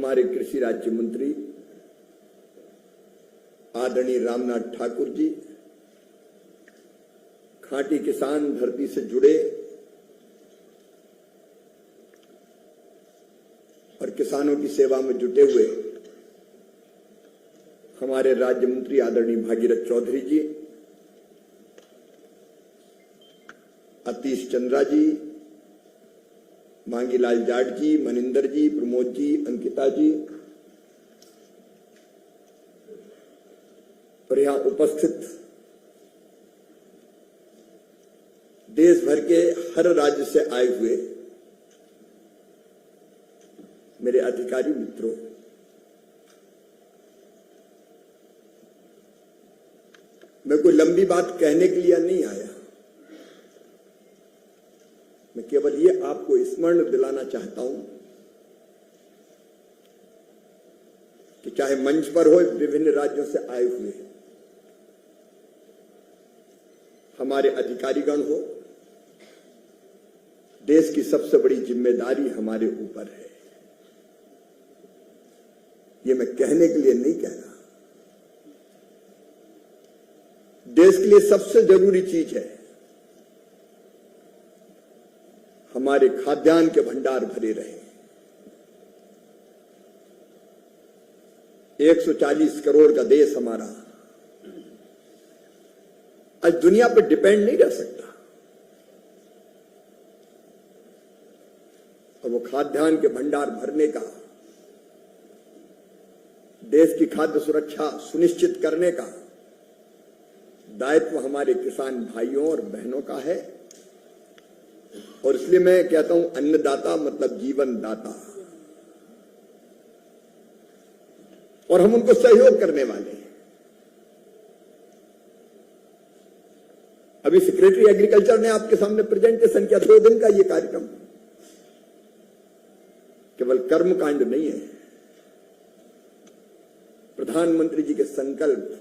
हमारे कृषि राज्य मंत्री आदरणीय रामनाथ ठाकुर जी, खांटी किसान धरती से जुड़े और किसानों की सेवा में जुटे हुए हमारे राज्य मंत्री आदरणीय भागीरथ चौधरी जी, अतीश चंद्रा जी, मांगीलाल जाट जी, मनिंदर जी, प्रमोद जी, अंकिता जी और यहां उपस्थित देश भर के हर राज्य से आए हुए मेरे अधिकारी मित्रों, मैं कोई लंबी बात कहने के लिए नहीं आया। मैं केवल ये आपको स्मरण दिलाना चाहता हूं कि चाहे मंच पर हो विभिन्न राज्यों से आए हुए हमारे अधिकारीगण हो, देश की सबसे बड़ी जिम्मेदारी हमारे ऊपर है। ये मैं कहने के लिए नहीं कह रहा। देश के लिए सबसे जरूरी चीज है हमारे खाद्यान्न के भंडार भरे रहे। 140 करोड़ का देश हमारा आज दुनिया पर डिपेंड नहीं रह सकता, और वो खाद्यान्न के भंडार भरने का, देश की खाद्य सुरक्षा सुनिश्चित करने का दायित्व हमारे किसान भाइयों और बहनों का है। और इसलिए मैं कहता हूं अन्नदाता मतलब जीवन दाता, और हम उनको सहयोग करने वाले हैं। अभी सेक्रेटरी एग्रीकल्चर ने आपके सामने प्रेजेंटेशन किया, 2 दिन का ये कार्यक्रम केवल कर्मकांड नहीं है, प्रधानमंत्री जी के संकल्प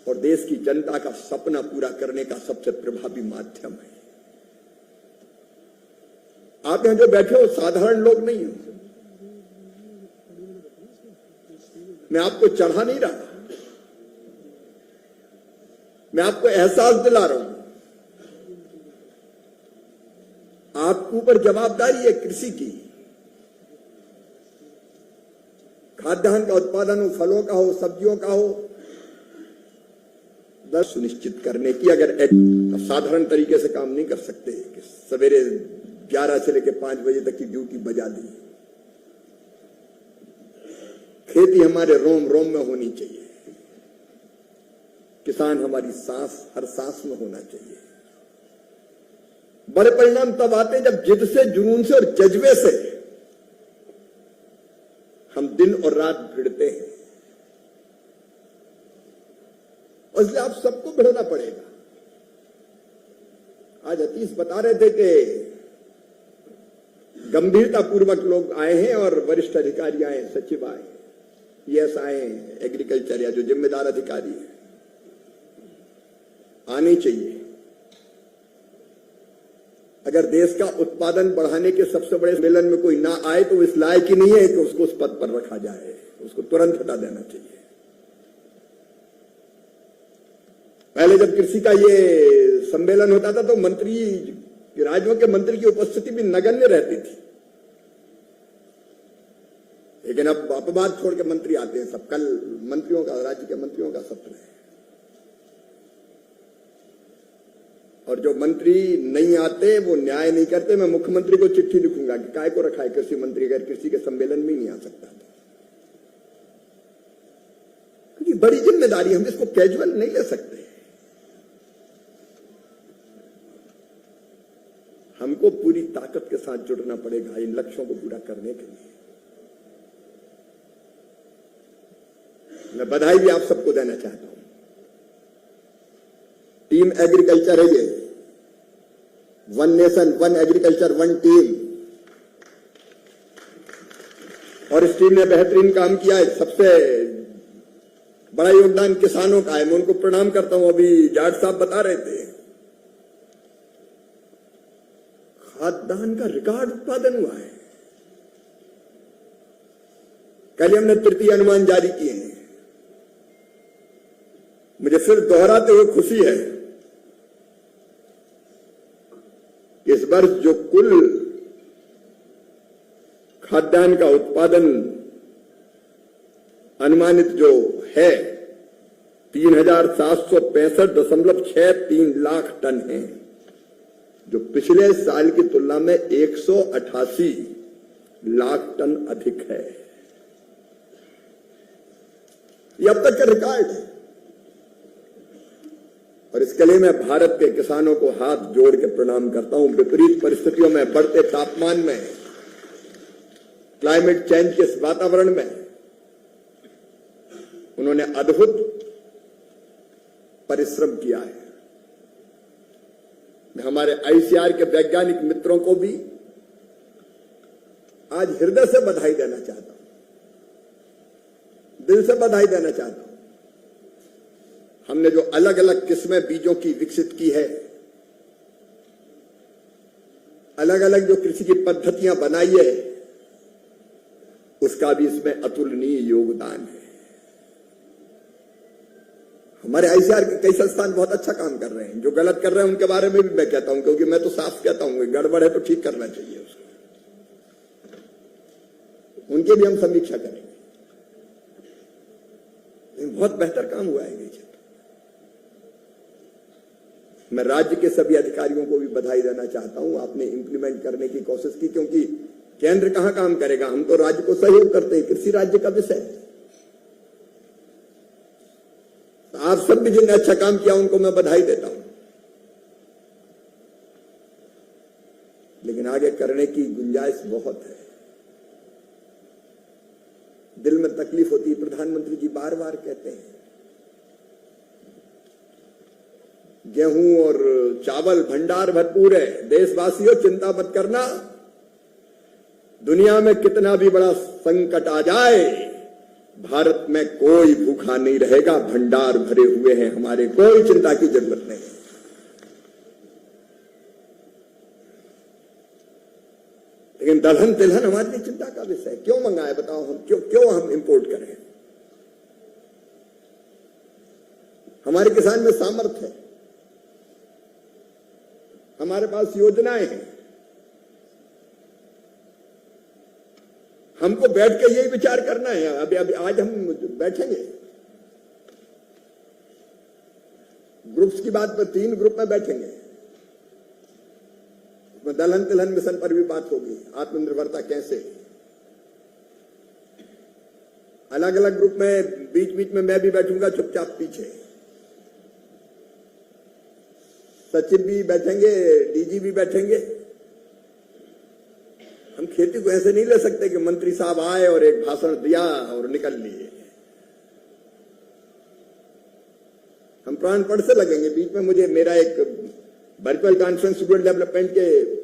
और देश की जनता का सपना पूरा करने का सबसे प्रभावी माध्यम है। आप यहां जो बैठे हो साधारण लोग नहीं हो, मैं आपको चढ़ा नहीं रहा, मैं आपको एहसास दिला रहा हूं। आपके ऊपर जवाबदारी है कृषि की, खाद्यान्न का उत्पादन हो, फलों का हो, सब्जियों का हो, दर सुनिश्चित करने की। अगर साधारण तरीके से काम नहीं कर सकते कि सवेरे 11 से लेकर 5 बजे तक की ड्यूटी बजा दी। खेती हमारे रोम रोम में होनी चाहिए, किसान हमारी सांस हर सांस में होना चाहिए। बड़े परिणाम तब आते जब जिद से, जुनून से और जज्बे से हम दिन और रात भिड़ते हैं, और इसलिए आप सबको भिड़ना पड़ेगा। आज अतीश बता रहे थे कि गंभीरतापूर्वक लोग आए हैं और वरिष्ठ अधिकारी आए, सचिव आए, पीएस आए, एग्रीकल्चर या जो जिम्मेदार अधिकारी है आने चाहिए। अगर देश का उत्पादन बढ़ाने के सबसे बड़े सम्मेलन में कोई ना आए तो इस लायक ही नहीं है कि उसको उस पद पर रखा जाए, उसको तुरंत हटा देना चाहिए। पहले जब कृषि का ये सम्मेलन होता था तो मंत्री, राज्यों के मंत्री की उपस्थिति भी नगण्य रहती थी, लेकिन अब अपवाद छोड़ के मंत्री आते हैं सब। कल मंत्रियों का, राज्य के मंत्रियों का सत्र है, और जो मंत्री नहीं आते वो न्याय नहीं करते। मैं मुख्यमंत्री को चिट्ठी लिखूंगा कि काय को रखा है कृषि मंत्री, अगर कृषि के सम्मेलन में ही नहीं आ सकता था। क्योंकि बड़ी जिम्मेदारी, हम इसको कैजुअल नहीं ले सकते। हमको पूरी ताकत के साथ जुड़ना पड़ेगा इन लक्ष्यों को पूरा करने के लिए। मैं बधाई भी आप सबको देना चाहता हूं। टीम एग्रीकल्चर है ये, 1 नेशन 1 एग्रीकल्चर 1 टीम, और इस टीम ने बेहतरीन काम किया है। सबसे बड़ा योगदान किसानों का है, मैं उनको प्रणाम करता हूं। अभी जाट साहब बता रहे थे खाद्यान्न का रिकॉर्ड उत्पादन हुआ है। कल हमने तृतीय अनुमान जारी किए हैं। मुझे फिर दोहराते हुए खुशी है कि इस वर्ष जो कुल खाद्यान्न का उत्पादन अनुमानित जो है 3765.63 लाख टन है, जो पिछले साल की तुलना में 188 लाख टन अधिक है। यह अब तक का रिकॉर्ड है और इसके लिए मैं भारत के किसानों को हाथ जोड़ के प्रणाम करता हूं। विपरीत परिस्थितियों में, बढ़ते तापमान में, क्लाइमेट चेंज के इस वातावरण में उन्होंने अद्भुत परिश्रम किया है। मैं हमारे आईसीआर के वैज्ञानिक मित्रों को भी आज हृदय से बधाई देना चाहता हूं, दिल से बधाई देना चाहता हूं। हमने जो अलग अलग किस्में बीजों की विकसित की है, अलग अलग जो कृषि की पद्धतियां बनाई है, उसका भी इसमें अतुलनीय योगदान है। हमारे आईसीआर के कई संस्थान बहुत अच्छा काम कर रहे हैं। जो गलत कर रहे हैं उनके बारे में भी मैं कहता हूं, क्योंकि मैं तो साफ कहता हूं गड़बड़ है तो ठीक करना चाहिए उसको। उनके भी हम समीक्षा करेंगे। बहुत बेहतर काम हुआ है। मैं राज्य के सभी अधिकारियों को भी बधाई देना चाहता हूं। आपने इंप्लीमेंट करने की कोशिश की, क्योंकि केंद्र कहां काम करेगा, हम तो राज्य को सहयोग करते हैं। कृषि राज्य का विषय है। आप सब भी जिन्होंने अच्छा काम किया उनको मैं बधाई देता हूं, लेकिन आगे करने की गुंजाइश बहुत है। दिल में तकलीफ होती है। प्रधानमंत्री जी बार बार कहते हैं गेहूं और चावल भंडार भरपूर है, देशवासियों चिंता मत करना, दुनिया में कितना भी बड़ा संकट आ जाए भारत में कोई भूखा नहीं रहेगा, भंडार भरे हुए हैं हमारे, कोई चिंता की जरूरत नहीं। लेकिन दलहन तिलहन हमारे लिए चिंता का विषय। क्यों मंगाए बताओ, हम क्यों हम इंपोर्ट करें? हमारे किसान में सामर्थ्य है, हमारे पास योजनाएं हैं। हमको बैठ के यही विचार करना है। अभी आज हम बैठेंगे ग्रुप्स की बात पर, 3 ग्रुप में बैठेंगे। दलहन तिलहन मिशन पर भी बात होगी, आत्मनिर्भरता कैसे। अलग अलग ग्रुप में बीच बीच में मैं भी बैठूंगा चुपचाप पीछे। सचिव भी बैठेंगे, डीजी भी बैठेंगे। हम खेती को ऐसे नहीं ले सकते कि मंत्री साहब आए और एक भाषण दिया और निकल लिए। हम प्राणपण से लगेंगे। बीच में मुझे मेरा एक वर्चुअल कॉन्फ्रेंस स्टूडेंट डेवलपमेंट के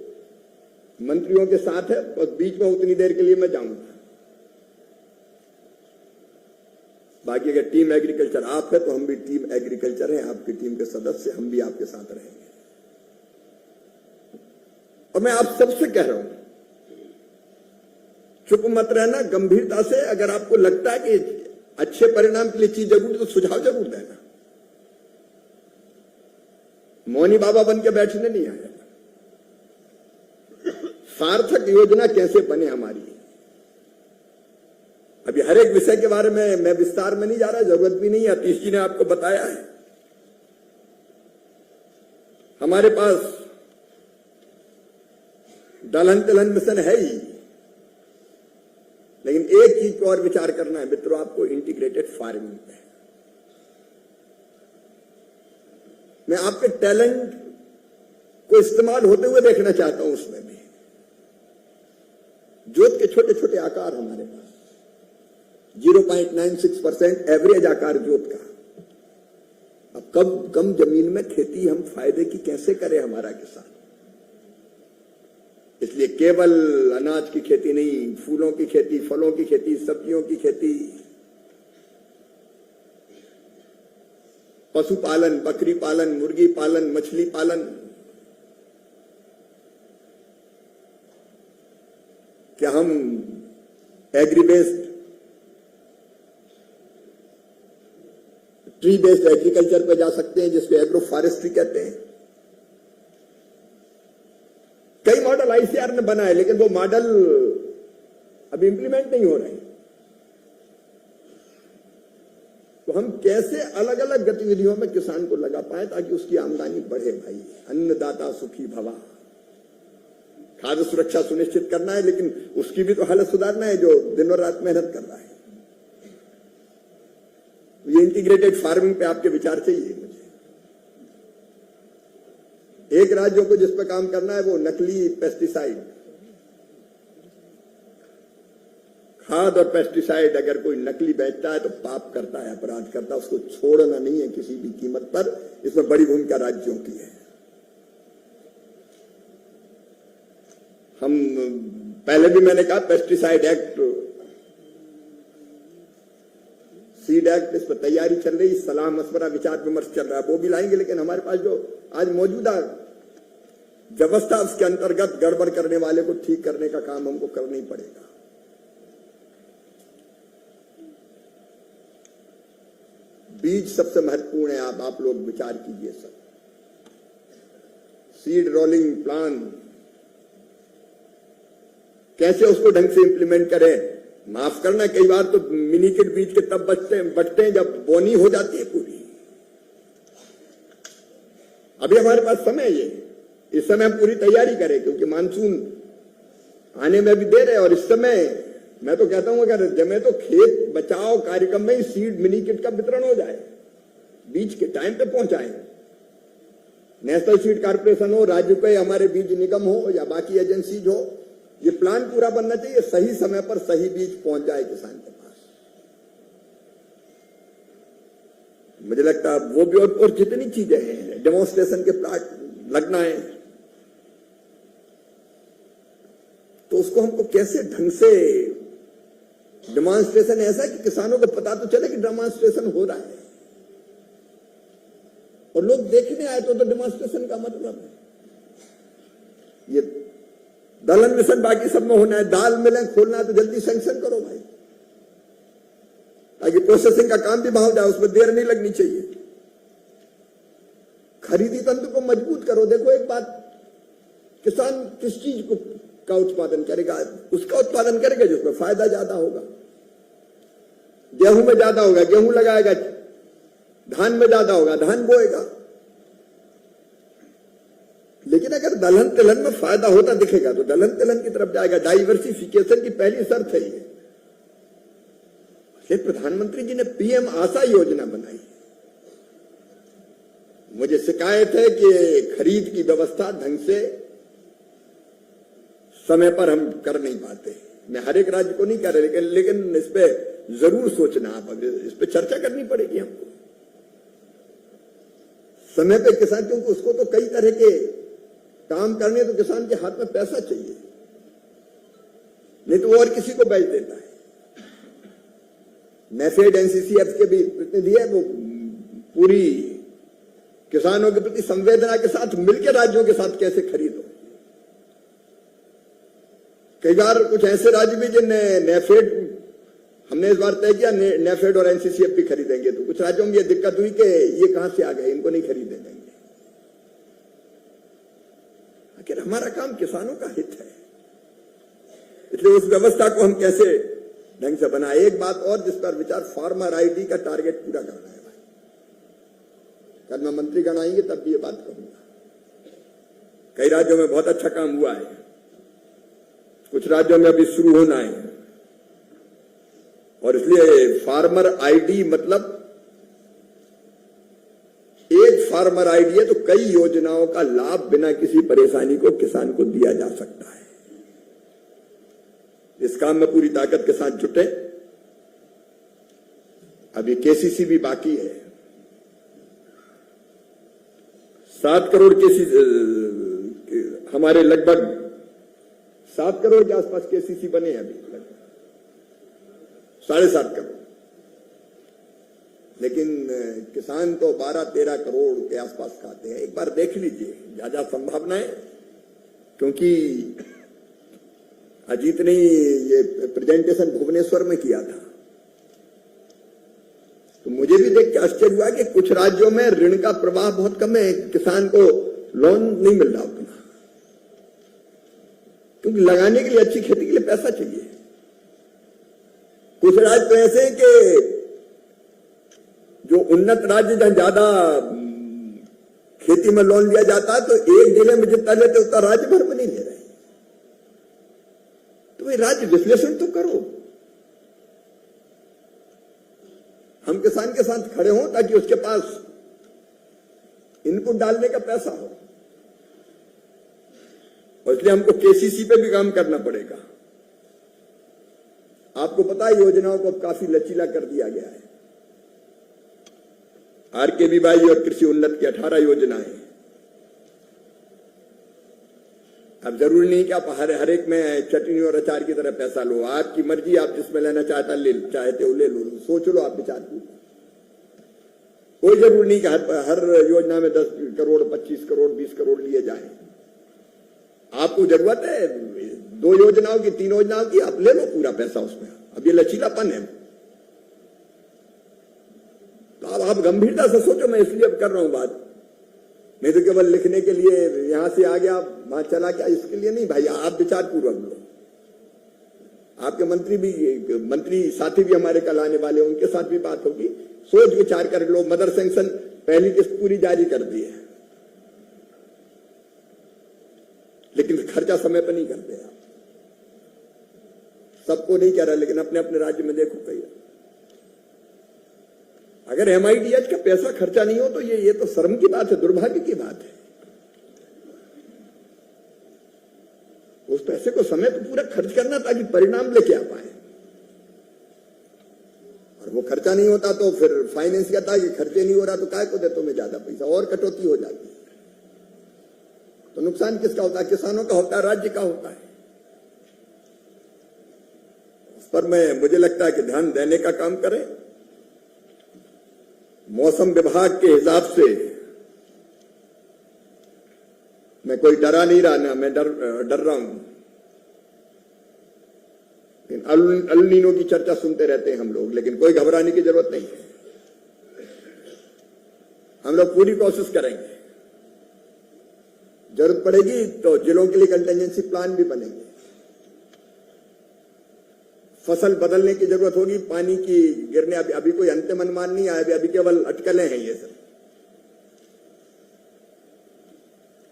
मंत्रियों के साथ है, और बीच में उतनी देर के लिए मैं जाऊंगा। बाकी अगर टीम एग्रीकल्चर आप है तो हम भी टीम एग्रीकल्चर हैं, आपकी टीम के सदस्य, हम भी आपके साथ रहेंगे। और मैं आप सबसे कह रहा हूं, चुप मत रहना, गंभीरता से। अगर आपको लगता है कि अच्छे परिणाम के लिए चीज जरूरी तो सुझाव जरूर देना। मौनी बाबा बन के बैठने नहीं आया। सार्थक योजना कैसे बने हमारी, अभी हर एक विषय के बारे में मैं विस्तार में नहीं जा रहा, जरूरत भी नहीं है। अतीश जी ने आपको बताया है। हमारे पास दलहन तिलहन मिशन है ही, लेकिन एक चीज को और विचार करना है मित्रों, आपको इंटीग्रेटेड फार्मिंग पे। मैं आपके टैलेंट को इस्तेमाल होते हुए देखना चाहता हूं। उसमें भी जोत के छोटे छोटे आकार हमारे पास, 0.96% एवरेज आकार जोत का। अब कम जमीन में खेती हम फायदे की कैसे करें हमारा किसान? इसलिए केवल अनाज की खेती नहीं, फूलों की खेती, फलों की खेती, सब्जियों की खेती, पशुपालन, बकरी पालन, मुर्गी पालन, मछली पालन, क्या हम agri based tree based agriculture पे जा सकते हैं, जिसको एग्रो फॉरेस्ट्री कहते हैं। कई मॉडल आईसीआर ने बनाए, लेकिन वो मॉडल अभी इंप्लीमेंट नहीं हो रहे हैं। तो हम कैसे अलग अलग गतिविधियों में किसान को लगा पाए ताकि उसकी आमदनी बढ़े। भाई, अन्नदाता सुखी भवा, खाद्य सुरक्षा सुनिश्चित करना है, लेकिन उसकी भी तो हालत सुधारना है जो दिन और रात मेहनत कर रहा है। ये इंटीग्रेटेड फार्मिंग पे आपके विचार चाहिए मुझे। एक राज्यों को जिस पे काम करना है वो नकली पेस्टिसाइड, खाद और पेस्टिसाइड, अगर कोई नकली बेचता है तो पाप करता है, अपराध करता है, उसको छोड़ना नहीं है किसी भी कीमत पर। इसमें बड़ी भूमिका राज्यों की है। हम पहले भी मैंने कहा पेस्टिसाइड एक्ट, सीड एक्ट, इस पर तैयारी चल रही, सलाह मशवरा विचार विमर्श चल रहा है, वो भी लाएंगे। लेकिन हमारे पास जो आज मौजूदा व्यवस्था, उसके अंतर्गत गड़बड़ करने वाले को ठीक करने का काम हमको करना ही पड़ेगा। बीज सबसे महत्वपूर्ण है। आप लोग विचार कीजिए सब। सीड रोलिंग प्लान कैसे उसको ढंग से इंप्लीमेंट करें। माफ करना, कई बार तो मिनीकिट बीज के तब बचते हैं जब बोनी हो जाती है पूरी। अभी हमारे पास समय है, इस समय हम पूरी तैयारी करें, क्योंकि मानसून आने में भी देर है। और इस समय मैं तो कहता हूं अगर जमे तो खेत बचाओ कार्यक्रम में ही सीड मिनी किट का वितरण हो जाए, बीज के टाइम पे पहुंचाएं। नेशनल सीड कॉर्पोरेशन हो, राज्य के हमारे बीज निगम हो या बाकी एजेंसीज हो, ये प्लान पूरा बनना चाहिए, सही समय पर सही बीज पहुंच जाए किसान के पास। मुझे लगता है वो भी और जितनी चीजें हैं, डेमोन्स्ट्रेशन के प्लाट लगना है, तो उसको हमको कैसे ढंग से डेमोन्स्ट्रेशन ऐसा कि किसानों को पता तो चले कि डेमोन्स्ट्रेशन हो रहा है, और लोग देखने आए तो डेमोन्स्ट्रेशन का मतलब है। ये दलहन मिशन बाकी सब में होना है, दाल मिलें खोलना है तो जल्दी सैंक्शन करो भाई, ताकि प्रोसेसिंग का काम भी भाव जाए, उसमें देर नहीं लगनी चाहिए। खरीदी तंत्र को मजबूत करो। देखो एक बात, किसान किस चीज का उत्पादन करेगा, उसका उत्पादन करेगा जिसमें फायदा ज्यादा होगा। गेहूं में ज्यादा होगा, गेहूं लगाएगा, धान में ज्यादा होगा, धान बोएगा। लेकिन अगर दलहन तिलहन में फायदा होता दिखेगा तो दलहन तिलहन की तरफ जाएगा। डाइवर्सिफिकेशन की पहली शर्त है ये प्रधानमंत्री जी ने पीएम आशा योजना बनाई। मुझे शिकायत है कि खरीद की व्यवस्था ढंग से समय पर हम कर नहीं पाते। मैं हर एक राज्य को नहीं कह रहा, लेकिन इस पे जरूर सोचना, आप इस पे चर्चा करनी पड़ेगी हमको समय पे किसान, क्योंकि उसको तो कई तरह के काम करने, तो किसान के हाथ में पैसा चाहिए, नहीं तो वो और किसी को बेच देता है। नेफेड एनसीसीएफ के भी प्रतिनिधि है, वो पूरी किसानों के प्रति संवेदना के साथ मिलकर राज्यों के साथ कैसे खरीदो। कई बार कुछ ऐसे राज्य भी जिन नेफेड, हमने इस बार तय किया नेफेड और एनसीसीएफ भी खरीदेंगे, तो कुछ राज्यों में ये दिक्कत हुई कि ये कहां से आ गए, इनको नहीं खरीदने देंगे। आखिर हमारा काम किसानों का हित है, इसलिए उस व्यवस्था को हम कैसे ढंग से बनाए। एक बात और जिस पर विचार, फार्मर आईडी का टारगेट पूरा करना है भाई। कल मैं मंत्रीगण आएंगे तब भी ये बात करूंगा। कई राज्यों में बहुत अच्छा काम हुआ है, कुछ राज्यों में अभी शुरू होना है, और इसलिए फार्मर आईडी मतलब एक फार्मर आईडी है तो कई योजनाओं का लाभ बिना किसी परेशानी को किसान को दिया जा सकता है। इस काम में पूरी ताकत के साथ जुटे। अभी केसीसी भी बाकी है, 7 करोड़ केसीसी, हमारे लगभग 7 करोड़ के आसपास केसीसी बने हैं, अभी 7.5 करोड़, लेकिन किसान तो 12-13 करोड़ के आसपास खाते हैं। एक बार देख लीजिए, ज्यादा संभावना है, क्योंकि अजीत ने ये प्रेजेंटेशन भुवनेश्वर में किया था, तो मुझे भी देख के आश्चर्य हुआ कि कुछ राज्यों में ऋण का प्रवाह बहुत कम है, किसान को लोन नहीं मिल रहा उतना, क्योंकि लगाने के लिए, अच्छी खेती के लिए पैसा चाहिए। कुछ राज्य तो ऐसे हैं कि जो उन्नत राज्य जहां ज्यादा खेती में लोन लिया जाता है, तो एक जिले में जितना लेते उतना राज्य भर में नहीं ले रहे। तो भाई राज्य विश्लेषण तो करो, हम किसान के साथ खड़े हों ताकि उसके पास इनपुट डालने का पैसा हो, और इसलिए हमको केसीसी पे भी काम करना पड़ेगा। आपको पता है योजनाओं को अब काफी लचीला कर दिया गया है। आरकेवीवाई और कृषि उन्नत की 18 योजनाएं। अब जरूरी नहीं कि आप हर एक में चटनी और अचार की तरह पैसा लो, आपकी मर्जी, आप जिसमें लेना चाहते हो ले लो, सोच लो आप विचार कीजिए। कोई जरूरी नहीं कि हर योजना में 10 करोड़ 25 करोड़ 20 करोड़ लिए जाए। आपको जरूरत है 2 योजनाओं की 3 योजनाओं की, आप ले लो पूरा पैसा उसमें। अब ये लचीलापन है, तो अब आप गंभीरता से सोचो। मैं इसलिए अब कर रहा हूं बात, नहीं तो केवल लिखने के लिए यहां से आ गया वहां चला गया, इसके लिए नहीं भाई। आप विचार पूर्वक लो। आपके मंत्री साथी भी हमारे कल आने वाले, उनके साथ भी बात होगी, सोच विचार कर लो। मदर सैंक्शन पहली किस्त पूरी जारी कर दी है, लेकिन खर्चा समय पर नहीं करते आप। सबको नहीं कह रहा, लेकिन अपने अपने राज्य में देखो कई। अगर MIDH का पैसा खर्चा नहीं हो तो ये तो शर्म की बात है, दुर्भाग्य की बात है। उस पैसे को समय पर पूरा खर्च करना ताकि परिणाम लेके आ पाए, और वो खर्चा नहीं होता तो फिर फाइनेंस कहता है कि खर्चे नहीं हो रहा तो काय को दे तुम्हें ज्यादा पैसा, और कटौती हो जाती है। तो नुकसान किसका होता है? किसानों का होता है, राज्य का होता है। उस पर मुझे लगता है कि ध्यान देने का काम करें। मौसम विभाग के हिसाब से मैं कोई डरा नहीं रहा ना, मैं डर रहा हूं। अल नीनो की चर्चा सुनते रहते हैं हम लोग, लेकिन कोई घबराने की जरूरत नहीं है। हम लोग पूरी कोशिश करेंगे, जरूरत पड़ेगी तो जिलों के लिए कंटेंजेंसी प्लान भी बनेंगे। फसल बदलने की जरूरत होगी, पानी की गिरने अभी कोई अंतिम अनुमान नहीं आया, अभी केवल अटकलें हैं ये सब।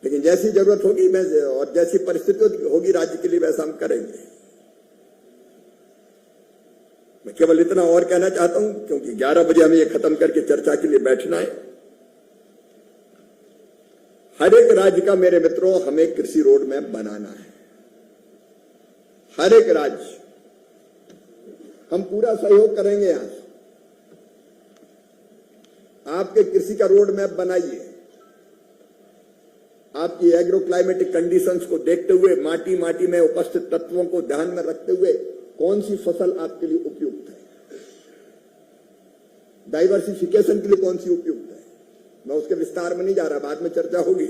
लेकिन जैसी जरूरत होगी और जैसी परिस्थिति होगी राज्य के लिए, वैसा हम करेंगे। मैं केवल इतना और कहना चाहता हूं, क्योंकि 11 बजे हमें ये खत्म करके चर्चा के लिए बैठना है। हर एक राज्य का, मेरे मित्रों, हमें कृषि रोड मैप बनाना है। हर एक राज्य, हम पूरा सहयोग करेंगे। यहां आपके कृषि का रोड मैप बनाइए, आपकी एग्रो क्लाइमेटिक कंडीशंस को देखते हुए, माटी में उपस्थित तत्वों को ध्यान में रखते हुए कौन सी फसल आपके लिए उपयुक्त है, डाइवर्सिफिकेशन के लिए कौन सी उपयुक्त है। मैं उसके विस्तार में नहीं जा रहा, बाद में चर्चा होगी।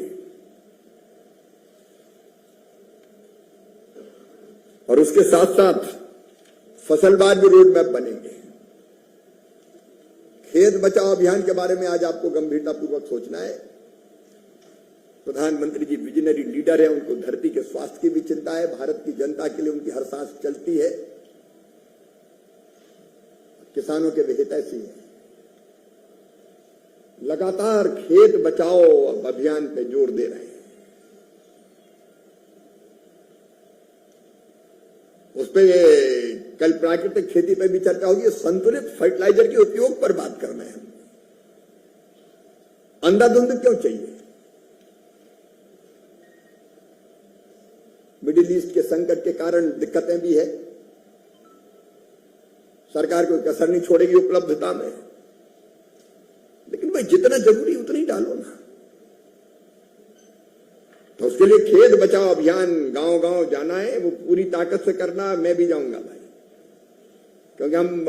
और उसके साथ साथ फसलवार भी रोड मैप बनेंगे। खेत बचाओ अभियान के बारे में आज आपको गंभीरतापूर्वक सोचना है। प्रधानमंत्री जी विजनरी लीडर है, उनको धरती के स्वास्थ्य की भी चिंता है। भारत की जनता के लिए उनकी हर सांस चलती है, किसानों के भी हितैषी है। लगातार खेत बचाओ अभियान पे जोर दे रहे हैं। उस पे कल प्राकृतिक खेती पे भी चर्चा होगी। संतुलित फर्टिलाइजर के उपयोग पर बात करना है। अंधाधुंध क्यों चाहिए? मिडिल ईस्ट के संकट के कारण दिक्कतें भी है, सरकार कोई कसर नहीं छोड़ेगी उपलब्धता में, लेकिन भाई जितना जरूरी उतना ही डालो ना। तो उसके लिए खेत बचाओ अभियान गांव गांव जाना है, वो पूरी ताकत से करना। मैं भी जाऊंगा भाई, क्योंकि हम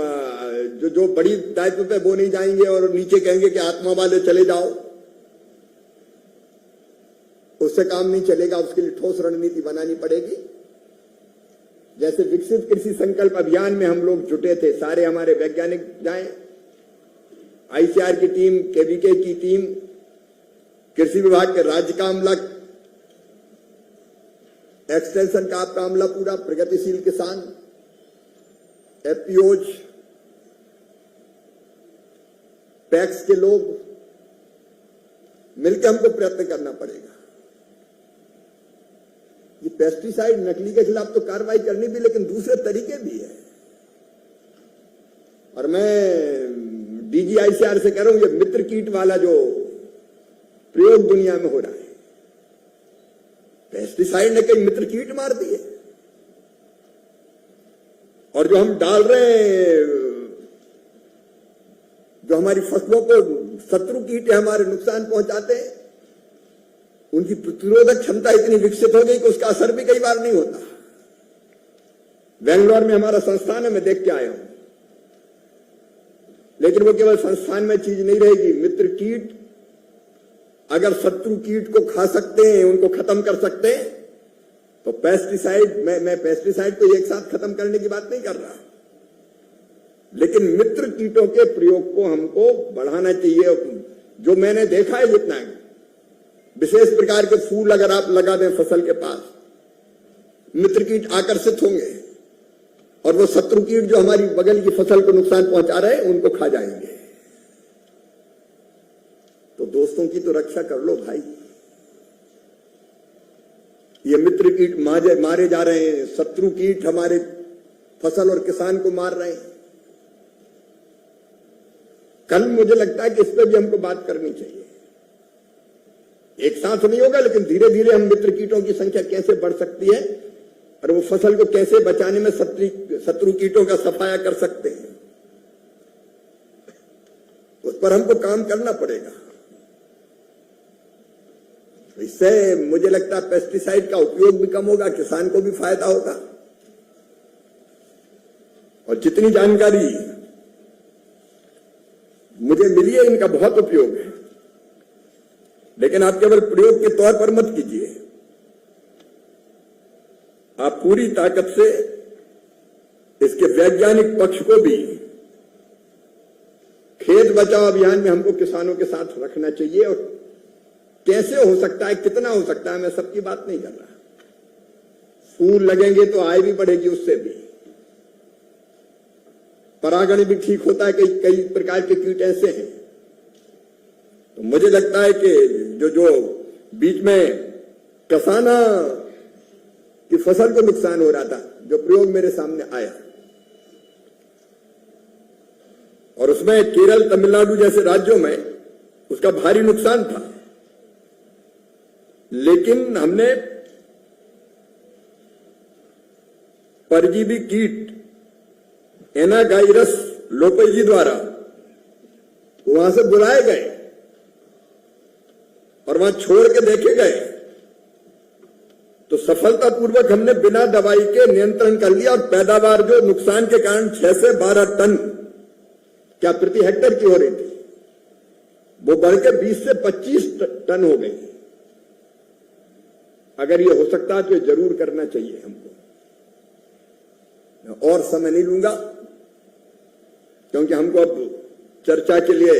जो बड़ी दायित्व पे वो नहीं जाएंगे और नीचे कहेंगे कि आत्मा वाले चले जाओ, उससे काम नहीं चलेगा। उसके लिए ठोस रणनीति बनानी पड़ेगी। जैसे विकसित कृषि संकल्प अभियान में हम लोग जुटे थे, सारे हमारे वैज्ञानिक जाएं, आईसीआर की टीम, केवीके की टीम, कृषि विभाग के राज्य का अमला, एक्सटेंशन का आपका अमला पूरा, प्रगतिशील किसान, एफपीओज, पैक्स के लोग मिलकर हमको प्रयत्न करना पड़ेगा। ये पेस्टिसाइड नकली के खिलाफ तो कार्रवाई करनी भी, लेकिन दूसरे तरीके भी है। और मैं डीजीआईसीआर से कह रहा हूं, ये मित्र कीट वाला जो प्रयोग दुनिया में हो रहा है, पेस्टिसाइड ने कई मित्र कीट मार दिए, और जो हम डाल रहे हैं, जो हमारी फसलों को शत्रु कीट हमारे नुकसान पहुंचाते हैं, उनकी प्रतिरोधक क्षमता इतनी विकसित हो गई कि उसका असर भी कई बार नहीं होता। बेंगलोर में हमारा संस्थान है, मैं देख के आया हूं, लेकिन वो केवल संस्थान में चीज नहीं रहेगी। मित्र कीट अगर शत्रु कीट को खा सकते हैं, उनको खत्म कर सकते हैं, तो पेस्टिसाइड, मैं पेस्टिसाइड को एक साथ खत्म करने की बात नहीं कर रहा, लेकिन मित्र कीटों के प्रयोग को हमको बढ़ाना चाहिए। जो मैंने देखा है, जितना विशेष प्रकार के फूल अगर आप लगा दें फसल के पास, मित्र कीट आकर्षित होंगे और वो शत्रु कीट जो हमारी बगल की फसल को नुकसान पहुंचा रहे हैं, उनको खा जाएंगे। तो दोस्तों की तो रक्षा कर लो भाई। ये मित्र कीट मारे जा रहे हैं, शत्रु कीट हमारे फसल और किसान को मार रहे हैं। कल मुझे लगता है कि इस पर भी हमको बात करनी चाहिए। एक साथ नहीं होगा, लेकिन धीरे धीरे हम मित्र कीटों की संख्या कैसे बढ़ सकती है और वो फसल को कैसे बचाने में शत्रु कीटों का सफाया कर सकते हैं, उस पर हमको काम करना पड़ेगा। इससे मुझे लगता है पेस्टिसाइड का उपयोग भी कम होगा, किसान को भी फायदा होगा। और जितनी जानकारी मुझे मिली है, इनका बहुत उपयोग है, लेकिन आप केवल प्रयोग के तौर पर मत कीजिए। आप पूरी ताकत से इसके वैज्ञानिक पक्ष को भी खेत बचाओ अभियान में हमको किसानों के साथ रखना चाहिए। और कैसे हो सकता है, कितना हो सकता है, मैं सबकी बात नहीं कर रहा। फूल लगेंगे तो आय भी बढ़ेगी, उससे भी परागण भी ठीक होता है। कई प्रकार के कीट ऐसे हैं। तो मुझे लगता है कि जो बीच में कसाना की फसल को नुकसान हो रहा था, जो प्रयोग मेरे सामने आया, और उसमें केरल, तमिलनाडु जैसे राज्यों में उसका भारी नुकसान था, लेकिन हमने परजीवी कीट एनागाइरस लोपेजी द्वारा वहां से बुलाए गए और वहां छोड़ के देखे गए, तो सफलतापूर्वक हमने बिना दवाई के नियंत्रण कर लिया। और पैदावार जो नुकसान के कारण 6 से 12 टन क्या प्रति हेक्टेयर की हो रही थी, वो बढ़ के 20 से 25 टन हो गई। अगर ये हो सकता है तो जरूर करना चाहिए हमको। मैं और समय नहीं लूंगा, क्योंकि हमको अब चर्चा के लिए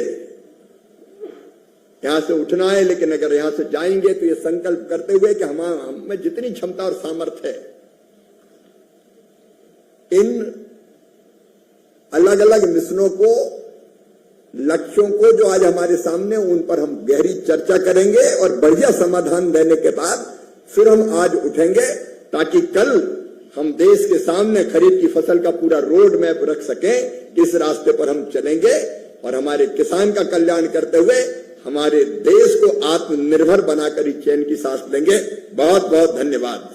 यहां से उठना है। लेकिन अगर यहां से जाएंगे तो ये संकल्प करते हुए कि हम में जितनी क्षमता और सामर्थ्य है, इन अलग अलग मिशनों को, लक्ष्यों को जो आज हमारे सामने, उन पर हम गहरी चर्चा करेंगे और बढ़िया समाधान देने के बाद फिर हम आज उठेंगे, ताकि कल हम देश के सामने खरीफ की फसल का पूरा रोड मैप रख सकें। इस रास्ते पर हम चलेंगे और हमारे किसान का कल्याण करते हुए हमारे देश को आत्मनिर्भर बनाकर ही चैन की सांस लेंगे। बहुत बहुत धन्यवाद।